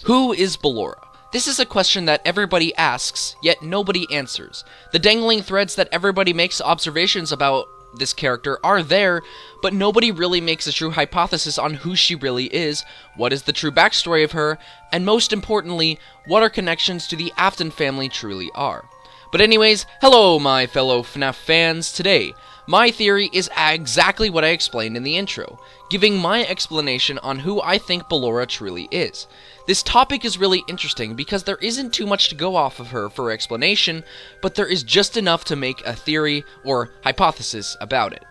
Who is Ballora? This is a question that everybody asks, yet nobody answers. The dangling threads that everybody makes observations about this character are there, but nobody really makes a true hypothesis on who she really is, what is the true backstory of her, and most importantly, what her connections to the Afton family truly are. But anyways, hello my fellow FNAF fans. Today, my theory is exactly what I explained in the intro, giving my explanation on who I think Ballora truly is. This topic is really interesting because there isn't too much to go off of her for explanation, but there is just enough to make a theory or hypothesis about it.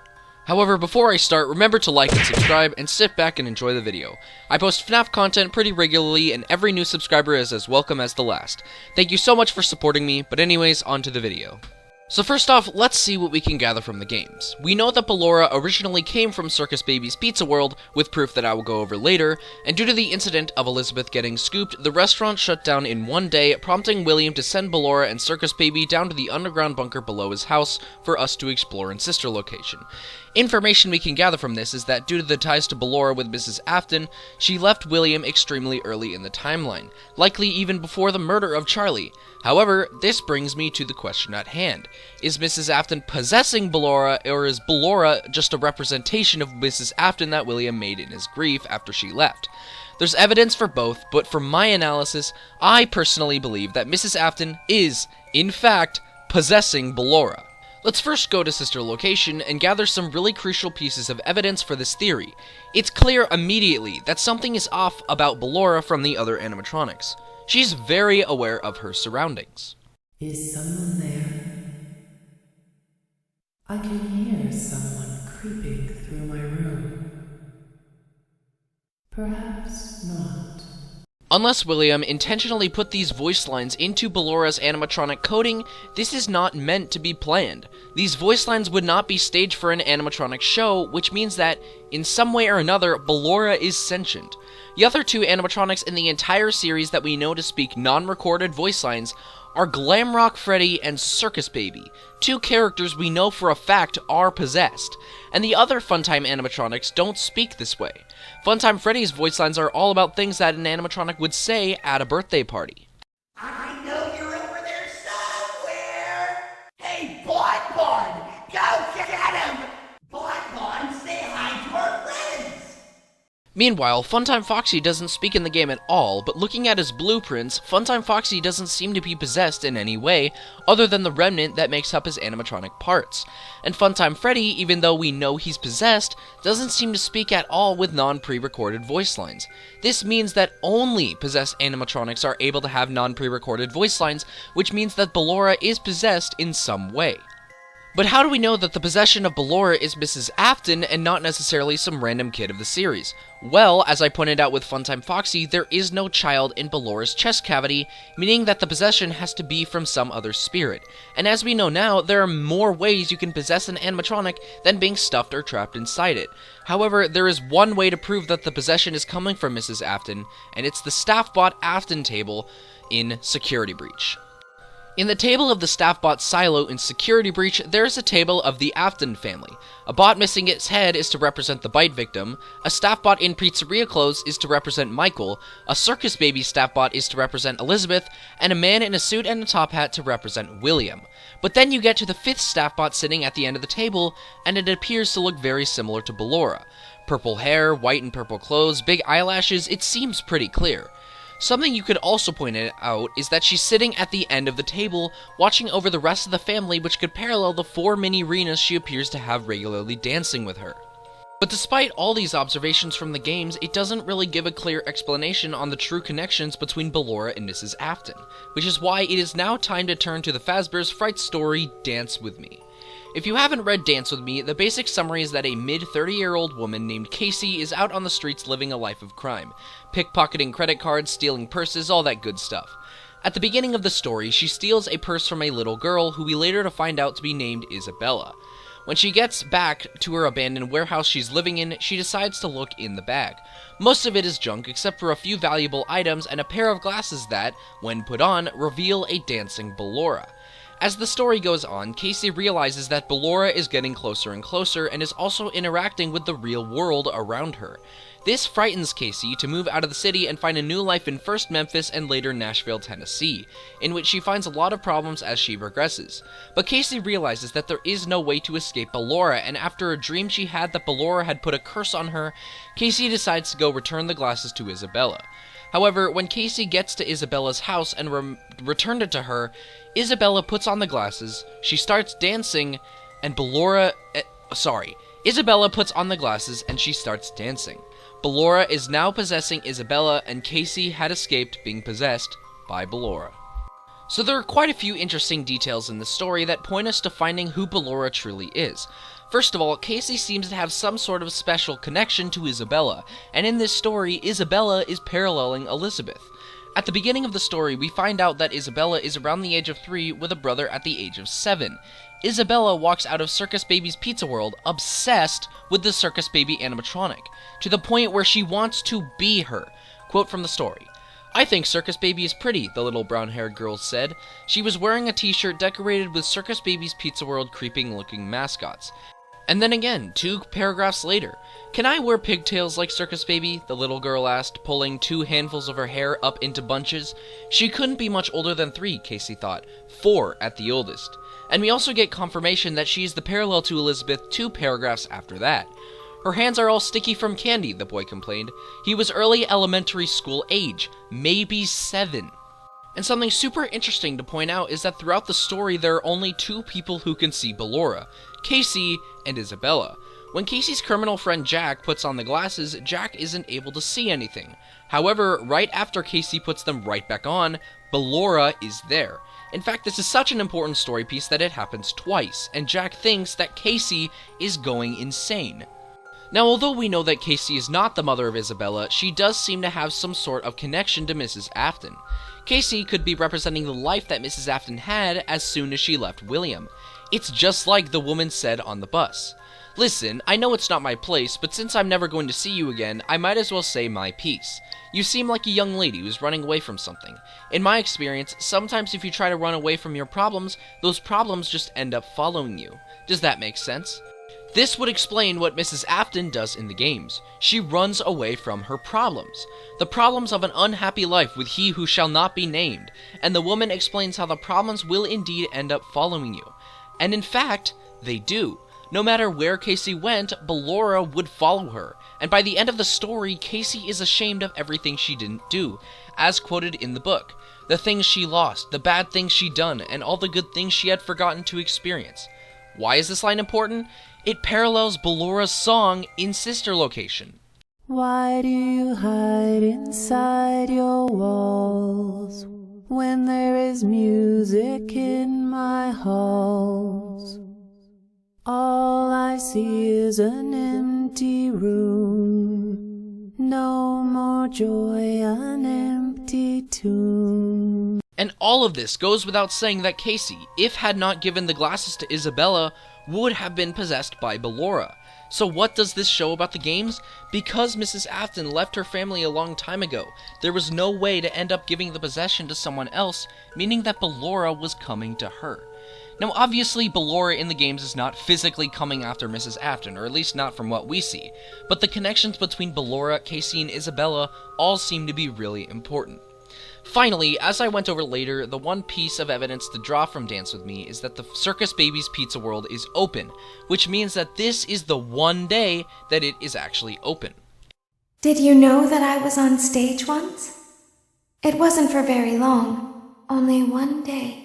However, before I start, remember to like and subscribe, and sit back and enjoy the video. I post FNAF content pretty regularly, and every new subscriber is as welcome as the last. Thank you so much for supporting me, but anyways, on to the video. So first off, let's see what we can gather from the games. We know that Ballora originally came from Circus Baby's Pizza World, with proof that I will go over later, and due to the incident of Elizabeth getting scooped, the restaurant shut down in one day, prompting William to send Ballora and Circus Baby down to the underground bunker below his house for us to explore in Sister Location. Information we can gather from this is that due to the ties to Ballora with Mrs. Afton, she left William extremely early in the timeline, likely even before the murder of Charlie. However, this brings me to the question at hand. Is Mrs. Afton possessing Ballora, or is Ballora just a representation of Mrs. Afton that William made in his grief after she left? There's evidence for both, but from my analysis, I personally believe that Mrs. Afton is, in fact, possessing Ballora. Let's first go to Sister Location and gather some really crucial pieces of evidence for this theory. It's clear immediately that something is off about Ballora from the other animatronics. She's very aware of her surroundings. Is someone there? I can hear someone creeping through my room. Perhaps not. Unless William intentionally put these voice lines into Ballora's animatronic coding, this is not meant to be planned. These voice lines would not be staged for an animatronic show, which means that, in some way or another, Ballora is sentient. The other two animatronics in the entire series that we know to speak non-recorded voice lines are Glamrock Freddy and Circus Baby, two characters we know for a fact are possessed, and the other Funtime animatronics don't speak this way. Funtime Freddy's voice lines are all about things that an animatronic would say at a birthday party. I know you're over there somewhere! Hey, Bon, go get him! Bon, say hi to our friends! Meanwhile, Funtime Foxy doesn't speak in the game at all, but looking at his blueprints, Funtime Foxy doesn't seem to be possessed in any way, other than the remnant that makes up his animatronic parts. And Funtime Freddy, even though we know he's possessed, doesn't seem to speak at all with non-pre-recorded voice lines. This means that only possessed animatronics are able to have non-pre-recorded voice lines, which means that Ballora is possessed in some way. But how do we know that the possession of Ballora is Mrs. Afton and not necessarily some random kid of the series? Well, as I pointed out with Funtime Foxy, there is no child in Ballora's chest cavity, meaning that the possession has to be from some other spirit. And as we know now, there are more ways you can possess an animatronic than being stuffed or trapped inside it. However, there is one way to prove that the possession is coming from Mrs. Afton, and it's the StaffBot Afton table in Security Breach. In the table of the StaffBot silo in Security Breach, there is a table of the Afton family. A bot missing its head is to represent the bite victim, a StaffBot in pizzeria clothes is to represent Michael, a Circus Baby StaffBot is to represent Elizabeth, and a man in a suit and a top hat to represent William. But then you get to the fifth StaffBot sitting at the end of the table, and it appears to look very similar to Ballora. Purple hair, white and purple clothes, big eyelashes, it seems pretty clear. Something you could also point out is that she's sitting at the end of the table, watching over the rest of the family, which could parallel the 4 mini-Renas she appears to have regularly dancing with her. But despite all these observations from the games, it doesn't really give a clear explanation on the true connections between Ballora and Mrs. Afton, which is why it is now time to turn to the Fazbear's Fright story, Dance With Me. If you haven't read Dance With Me, the basic summary is that a mid-30-year-old woman named Casey is out on the streets living a life of crime, pickpocketing credit cards, stealing purses, all that good stuff. At the beginning of the story, she steals a purse from a little girl who we later to find out to be named Isabella. When she gets back to her abandoned warehouse she's living in, she decides to look in the bag. Most of it is junk except for a few valuable items and a pair of glasses that, when put on, reveal a dancing Ballora. As the story goes on, Casey realizes that Ballora is getting closer and closer and is also interacting with the real world around her. This frightens Casey to move out of the city and find a new life in first Memphis and later Nashville, Tennessee, in which she finds a lot of problems as she progresses. But Casey realizes that there is no way to escape Ballora, and after a dream she had that Ballora had put a curse on her, Casey decides to go return the glasses to Isabella. However, when Casey gets to Isabella's house and returned it to her, Isabella puts on the glasses, she starts dancing, and Isabella puts on the glasses and she starts dancing. Ballora is now possessing Isabella, and Casey had escaped being possessed by Ballora. So there are quite a few interesting details in the story that point us to finding who Ballora truly is. First of all, Casey seems to have some sort of special connection to Isabella, and in this story, Isabella is paralleling Elizabeth. At the beginning of the story, we find out that Isabella is around the age of 3 with a brother at the age of 7. Isabella walks out of Circus Baby's Pizza World obsessed with the Circus Baby animatronic, to the point where she wants to be her. Quote from the story. "I think Circus Baby is pretty," the little brown-haired girl said. She was wearing a t-shirt decorated with Circus Baby's Pizza World creepy-looking mascots. And then again, 2 paragraphs later, "Can I wear pigtails like Circus Baby?" the little girl asked, pulling 2 handfuls of her hair up into bunches. She couldn't be much older than 3, Casey thought, 4 at the oldest. And we also get confirmation that she is the parallel to Elizabeth 2 paragraphs after that. "Her hands are all sticky from candy," the boy complained. He was early elementary school age, maybe 7. And something super interesting to point out is that throughout the story there are only 2 people who can see Ballora, Casey and Isabella. When Casey's criminal friend Jack puts on the glasses, Jack isn't able to see anything. However, right after Casey puts them right back on, Ballora is there. In fact, this is such an important story piece that it happens twice, and Jack thinks that Casey is going insane. Now, although we know that Casey is not the mother of Isabella, she does seem to have some sort of connection to Mrs. Afton. Casey could be representing the life that Mrs. Afton had as soon as she left William. It's just like the woman said on the bus. "Listen, I know it's not my place, but since I'm never going to see you again, I might as well say my piece. You seem like a young lady who's running away from something. In my experience, sometimes if you try to run away from your problems, those problems just end up following you. Does that make sense?" This would explain what Mrs. Afton does in the games. She runs away from her problems. The problems of an unhappy life with he who shall not be named. And the woman explains how the problems will indeed end up following you. And in fact, they do. No matter where Casey went, Ballora would follow her. And by the end of the story, Casey is ashamed of everything she didn't do, as quoted in the book. The things she lost, the bad things she'd done, and all the good things she had forgotten to experience. Why is this line important? It parallels Ballora's song in Sister Location. Why do you hide inside your walls when there is music in my halls? All I see is an empty room, no more joy, an empty tomb. And all of this goes without saying that Casey, if had not given the glasses to Isabella, would have been possessed by Ballora. So what does this show about the games? Because Mrs. Afton left her family a long time ago, there was no way to end up giving the possession to someone else, meaning that Ballora was coming to her. Now obviously Ballora in the games is not physically coming after Mrs. Afton, or at least not from what we see, but the connections between Ballora, Casey, and Isabella all seem to be really important. Finally, as I went over later, the one piece of evidence to draw from Dance With Me is that the Circus Baby's Pizza World is open, which means that this is the one day that it is actually open. Did you know that I was on stage once? It wasn't for very long, only one day.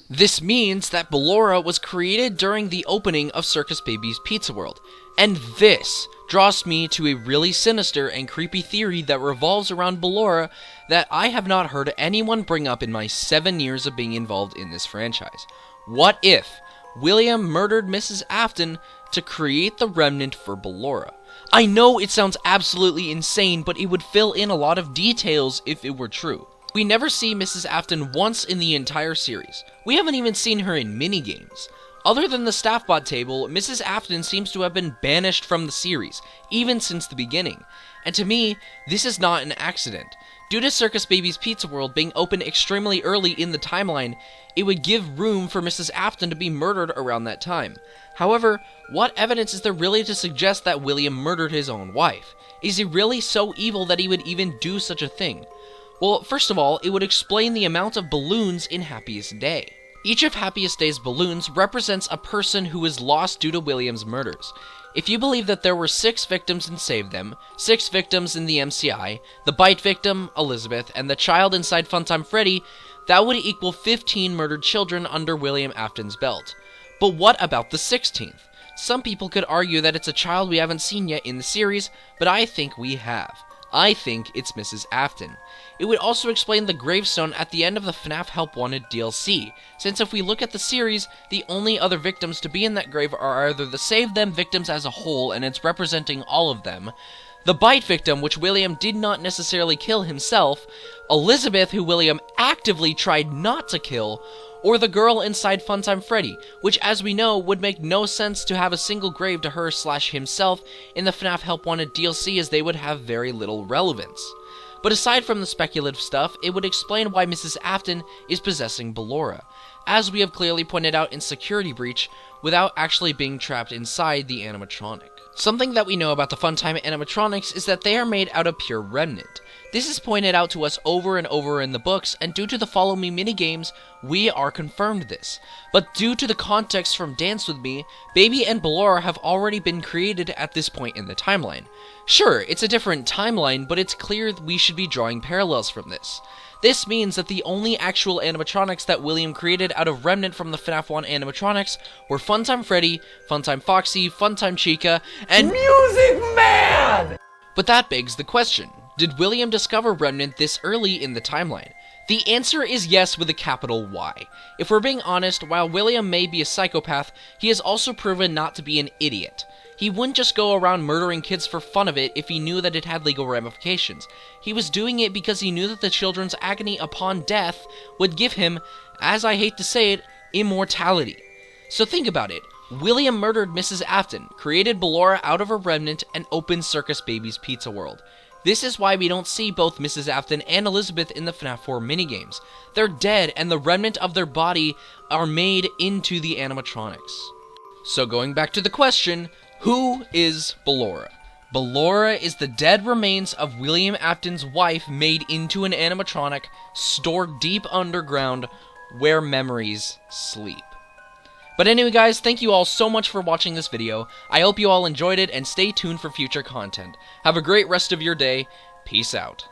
This means that Ballora was created during the opening of Circus Baby's Pizza World, and this draws me to a really sinister and creepy theory that revolves around Ballora that I have not heard anyone bring up in my 7 years of being involved in this franchise. What if William murdered Mrs. Afton to create the remnant for Ballora? I know it sounds absolutely insane, but it would fill in a lot of details if it were true. We never see Mrs. Afton once in the entire series. We haven't even seen her in minigames. Other than the Staffbot table, Mrs. Afton seems to have been banished from the series, even since the beginning. And to me, this is not an accident. Due to Circus Baby's Pizza World being open extremely early in the timeline, it would give room for Mrs. Afton to be murdered around that time. However, what evidence is there really to suggest that William murdered his own wife? Is he really so evil that he would even do such a thing? Well, first of all, it would explain the amount of balloons in Happiest Day. Each of Happiest Day's balloons represents a person who was lost due to William's murders. If you believe that there were 6 victims and saved them, 6 victims in the MCI, the bite victim, Elizabeth, and the child inside Funtime Freddy, that would equal 15 murdered children under William Afton's belt. But what about the 16th? Some people could argue that it's a child we haven't seen yet in the series, but I think we have. I think it's Mrs. Afton. It would also explain the gravestone at the end of the FNAF Help Wanted DLC, since if we look at the series, the only other victims to be in that grave are either the Save Them victims as a whole, and it's representing all of them, the bite victim, which William did not necessarily kill himself, Elizabeth, who William actively tried not to kill, or the girl inside Funtime Freddy, which as we know would make no sense to have a single grave to her/himself in the FNAF Help Wanted DLC, as they would have very little relevance. But aside from the speculative stuff, it would explain why Mrs. Afton is possessing Ballora, as we have clearly pointed out in Security Breach, without actually being trapped inside the animatronic. Something that we know about the Funtime animatronics is that they are made out of pure remnant. This is pointed out to us over and over in the books, and due to the Follow Me minigames, we are confirmed this. But due to the context from Dance With Me, Baby and Ballora have already been created at this point in the timeline. Sure, it's a different timeline, but it's clear we should be drawing parallels from this. This means that the only actual animatronics that William created out of remnant from the FNAF 1 animatronics were Funtime Freddy, Funtime Foxy, Funtime Chica, and Music Man! But that begs the question, did William discover remnant this early in the timeline? The answer is yes with a capital Y. If we're being honest, while William may be a psychopath, he has also proven not to be an idiot. He wouldn't just go around murdering kids for fun of it if he knew that it had legal ramifications. He was doing it because he knew that the children's agony upon death would give him, as I hate to say it, immortality. So think about it. William murdered Mrs. Afton, created Ballora out of a remnant, and opened Circus Baby's Pizza World. This is why we don't see both Mrs. Afton and Elizabeth in the FNAF 4 minigames. They're dead, and the remnant of their body are made into the animatronics. So going back to the question, who is Ballora? Ballora is the dead remains of William Afton's wife made into an animatronic stored deep underground where memories sleep. But anyway guys, thank you all so much for watching this video. I hope you all enjoyed it and stay tuned for future content. Have a great rest of your day. Peace out.